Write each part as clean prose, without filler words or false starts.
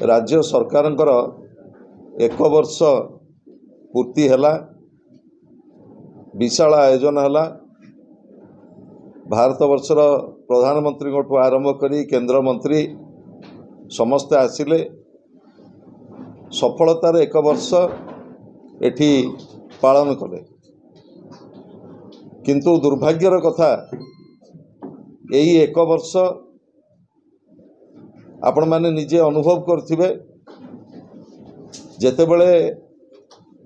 राज्य सरकारंकर 1 वर्ष पूर्ति है विशाल आयोजन है भारत वर्षर प्रधानमंत्री आरंभ करी केंद्र मंत्री समस्ते आसिले सफलतार 1 वर्ष एठी पालन कले किंतु दुर्भाग्यर कथा यही 1 वर्ष आपण माने निजे अनुभव करथिबे जेतेबेले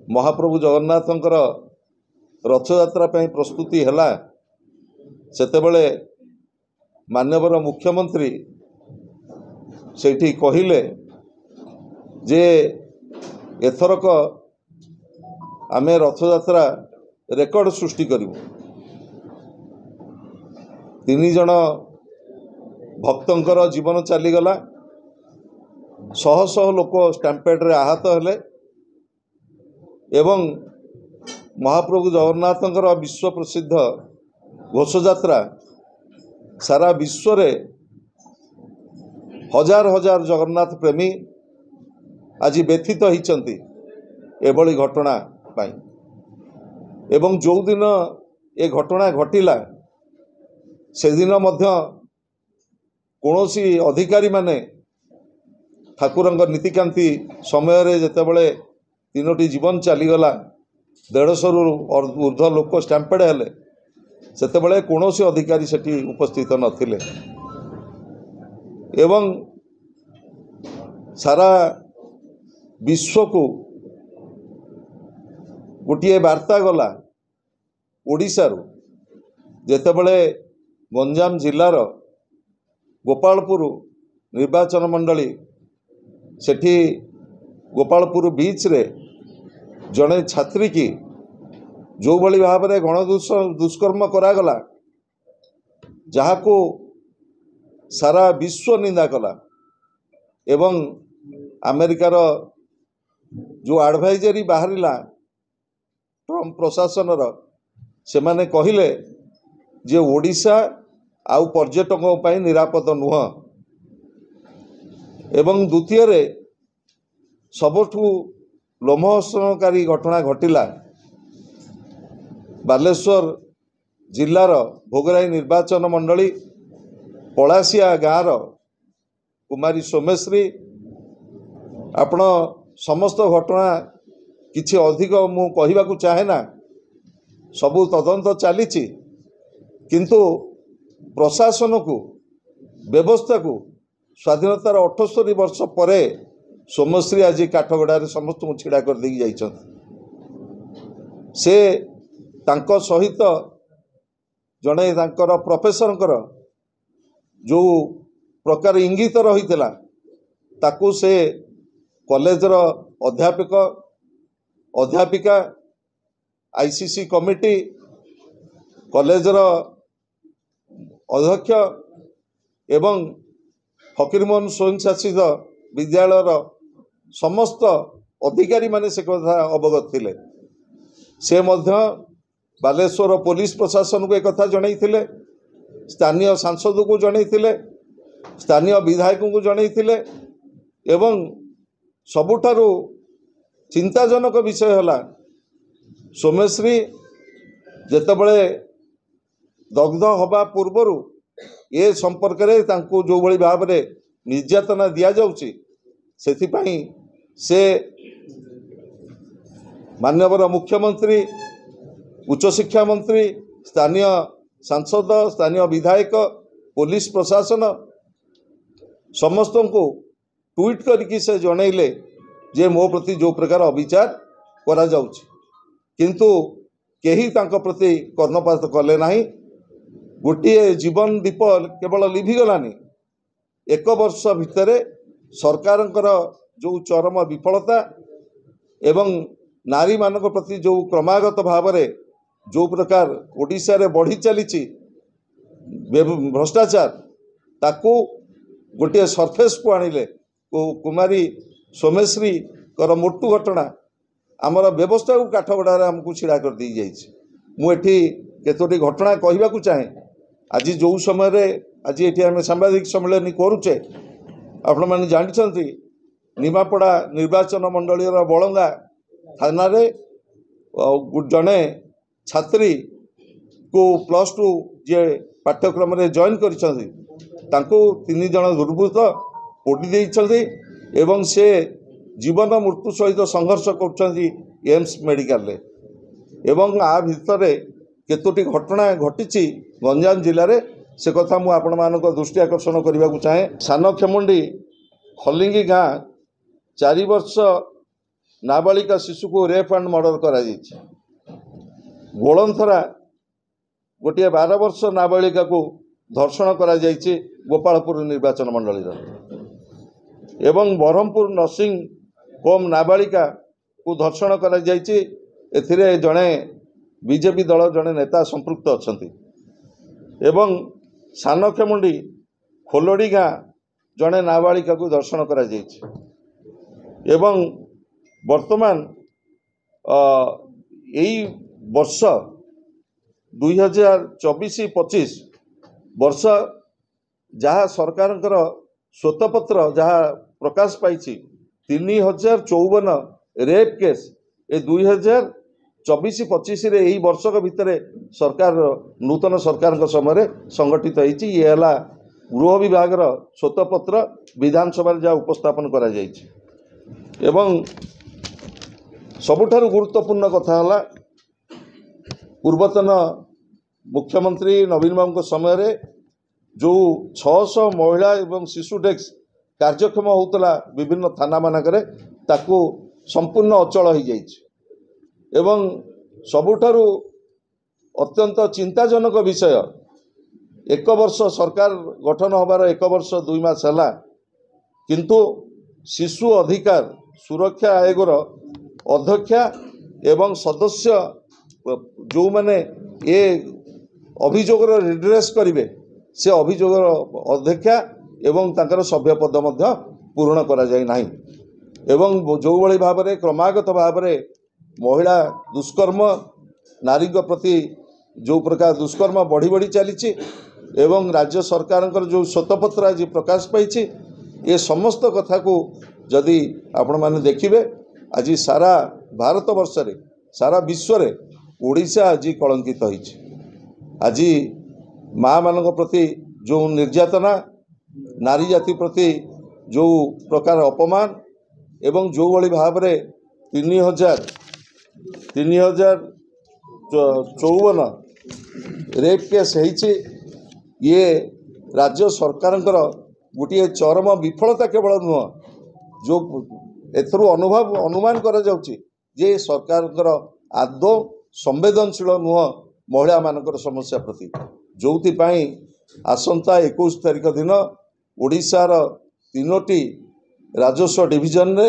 महाप्रभु जगन्नाथंकर रथयात्रा पई प्रस्तुति हला सेतेबेले माननीय मुख्यमंत्री सेठी कहिले जे एथरक आमे रथयात्रा रेकर्ड सृष्टि करिवु 3 जन भक्तंकर जीवन चलीगला शह शह लोक स्टैम्पेड रे आहत हेले एवं महाप्रभु जगन्नाथंकर विश्व प्रसिद्ध घोषयात्रा सारा विश्व रे हजार हजार जगन्नाथ प्रेमी आज व्यथित होइचंती एभली घटना पाई एवं जो दिन ए घटना घटिला से दिन मध्य कोनोसी अधिकारी माने ठाकुरंग नीतिकांति समय रे जेतेबेले 3टी जीवन चलीगला 150 रु ऊर्ध्व लोक स्टैम्पेड हेले सेतेबेले कोनोसी अधिकारी सेठी उपस्थित नथिले एवं सारा विश्व को गोटे वार्ता गला ओडिशा रु जेतेबेले गंजाम जिल्लार गोपालपुर निर्वाचन मंडली सेठी गोपालपुर बीच रे जड़े छात्री की जो भली भाव में दुष्कर्म करागला जहाँ को सारा विश्व निंदा कला एवं अमेरिकार जो एडवाइजरी बाहरिला ट्रम्प प्रशासन से माने कहिले जे ओडिशा आउ पर्यटकों पर निरापद नुह एवं द्वितीय रे सबठू लोमहर्षणकारी घटना घटिला बालेश्वर जिल्लार भोगराई निर्वाचन मंडली पलासिया गाँव कुमारी सोमेश्री आपण समस्त घटना किछि अधिक मु कहवा को चाहे ना सबू तदंत चली किंतु प्रशासन को व्यवस्था को स्वाधीनतार 78 वर्ष पर सोमश्री आज काठगड़ार समस्त को छिड़ा कर दी से तांको सहित जड़े तांकर प्रोफेसर जो प्रकार इंगित रही ताकू से कॉलेजर अध्यापक अध्यापिका आईसीसी कमिटी कॉलेजर अध्यक्ष एवं फकीरमोहन स्वयंशासित विद्यालयर समस्त अधिकारी माने से कथा अवगत थिले से मध्य बालेश्वर पुलिस प्रशासन को एक कथा जणैथिले स्थानीय सांसद को जणैथिले स्थानीय विधायक को जणैथिले एवं सबुठारु चिंताजनक विषय हला सोमेश्री जेतेबेले दग्ध हवा पूर्वरु ए संपर्क रे तांको जो भली भाव रे निर्यातना दिया जाउची सेथिपाई से माननीय मुख्यमंत्री उच्च शिक्षा मंत्री स्थानीय सांसद स्थानीय विधायक पुलिस प्रशासन समस्त को ट्वीट करके से जनइले जे मो प्रति जो प्रकार अविचार करा जाउची किंतु केही तांको प्रति कर्णपात कले नाही गोटे जीवन दीप केवल लिभिगलानी 1 वर्ष भितर सरकारंकर जो चरम विफलता एवं नारी मानक प्रति जो क्रमागत भाव में जो प्रकार ओडिशा रे बढ़ी चली भ्रष्टाचार ताकू गोटे सरफेस को आनिले कुमारी सोमेश्री कर मोटू घटना आमर व्यवस्था को काठगड़ार आमको छिड़ा कर दी जाइए मुझे केतोटी घटना कहवा को चाहे आज जो समय आज ये आम सांबादिक सम्मेलन करुचे आपण मैंने जानते निमापड़ा निर्वाचन मंडलीर बलंगा थाना रे जड़े छात्री को +2 जे पाठ्यक्रम रे जॉइन करिसेंती तांको 3 जन दुर्बृत्त पोड़ी देइछंती एवं से जीवन मृत्यु सहित संघर्ष करछंती एम्स मेडिकल रे एवं आ भितरे केतोटी घटना घटी गंजाम जिले में से कथा मु आपण मानक दृष्टि आकर्षण करने को चाहे। सान खेमुंडी खलिंगी गाँ 4 वर्ष नाबालिका शिशु को रेप एंड मर्डर करा गोलंथरा गोटे 12 वर्ष नाबालिका को धर्षण करा गोपालपुर निर्वाचन मंडली एवं बरहमपुर नर्सिंग होम नाबालिका को धर्षण करा एथिरे जड़े बीजेपी दल जड़े नेता संपृक्त अच्छा एवं सान खेमुंडी खोलड़ी गाँ जड़े नाबालिका को दर्शन करा एवं वर्तमान यही वर्ष 2024-25 वर्ष जहाँ सरकार श्वेतपत्र जहाँ प्रकाश पाई 3054 रेप केस ए 2024-25 यही वर्षक भितर सरकार नूतन सरकार समय संगठित होती ये गृह विभाग श्वेतपत्र विधानसभा जहाँ उपस्थापन करा एवं सबुठारु गुरुत्वपूर्ण कथा है पूर्वतन मुख्यमंत्री नवीन बाबू समय रे जो 600 महिला एवं शिशु डेस्क कार्यक्षम होता विभिन्न थाना मानक ताकू संपूर्ण अचल हो जाइए एवं सबुठारु अत्यंत चिंताजनक विषय 1 वर्ष सरकार गठन होबार 1 वर्ष 2 मास है किंतु शिशु अधिकार सुरक्षा आयोगर अध्यक्षा एवं सदस्य जो माने ये अभियोग रिड्रेस करेंगे से अभियोग अध्यक्षा एवं तांकर सभ्य पद पूर्ण करा जाय नाही एवं जो भली भाव में क्रमागत भाव में महिला दुष्कर्म नारी प्रति जो प्रकार दुष्कर्म बढ़ी बढ़ी चली एवं राज्य सरकार जो श्वेतपत्र आज प्रकाश पाई ये समस्त कथा को जदि आपण माने देखिबे आज सारा भारत वर्ष रे सारा विश्व रे ओडिशा आज कलंकित होइछि। आज माँ मान प्रति जो निर्यातना नारी जाति प्रति जो प्रकार अपमान एवं जो भली भाव में 3054 रेप केस होइछि ये राज्य सरकार गोटे चरम विफलता केवल नुह जो एथरू अनुमान करा जाउछि जे सरकार आदौ संवेदनशील नुह महिला मानकर समस्या प्रति जोथि पाई आसंता 21 तारिख दिन ओडिशार 3टी राजस्व डिविजन रे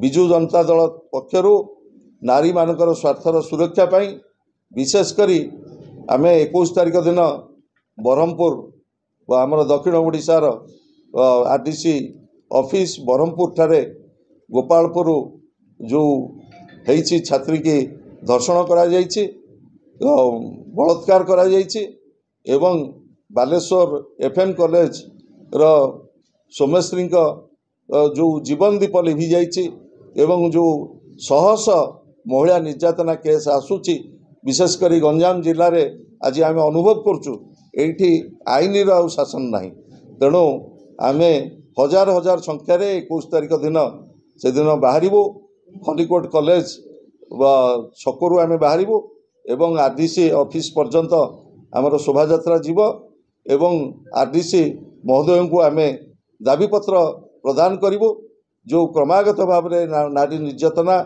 बिजु जनता दल पक्षरु नारी मानकर स्वार्थर सुरक्षा पाई विशेष करी आमे 21 तारिख दिन बरहमपुर व आमर दक्षिण ओडिशार आरडीसी ऑफिस बरहमपुर ठारे गोपालपुर जो है छात्री की धर्षण करा जाइछि बलात्कार करा जाइछि एवं बालेश्वर एफएम कॉलेज रो सोमेश्वरी जो जीवन दीप लिभि जाइछि एवं जो सहस महिला निर्यातना केस आसुची विशेष करी गंजाम जिले में आज आम अनुभव करचु एठी आईन शासन नहीं तेणु आम हजार हजार संख्यार 21 तारिख दिन से दिन बाहर खलिकोट कॉलेज छकरू आम बाहर एवं आरडीसी ऑफिस पर्यंत आमर शोभा यात्रा जीव एवं आरडीसी महोदय को आम दाबीपत्र प्रदान करूँ जो क्रमागत भाव में नारी निर्यातना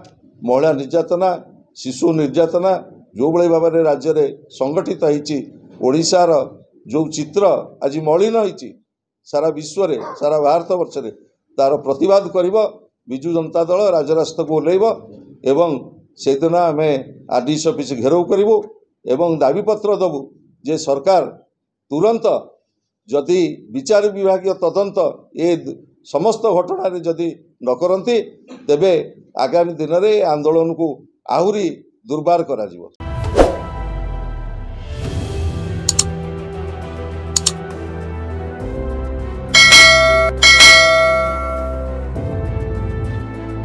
महिला निर्यातना शिशु निर्यातना जो भाई भाव में राज्य में संगठित होती ओडिशार जो चित्र आज मलिन होती सारा विश्व रे सारा भारत वर्ष रे तार प्रतिवाद करिब बिजु जनता दल राजरास्ता को ओल्लैब एवं से दिन आम आरडीसी ऑफिस घेराव करूँ एवं दाबीपत्र दबु जे सरकार तुरंत जदि विचार विभाग तदंत ए समस्त घटना जदि न करती तेबे आगामी दिन में आंदोलन को आहुरी दुर्बार करा जिवो।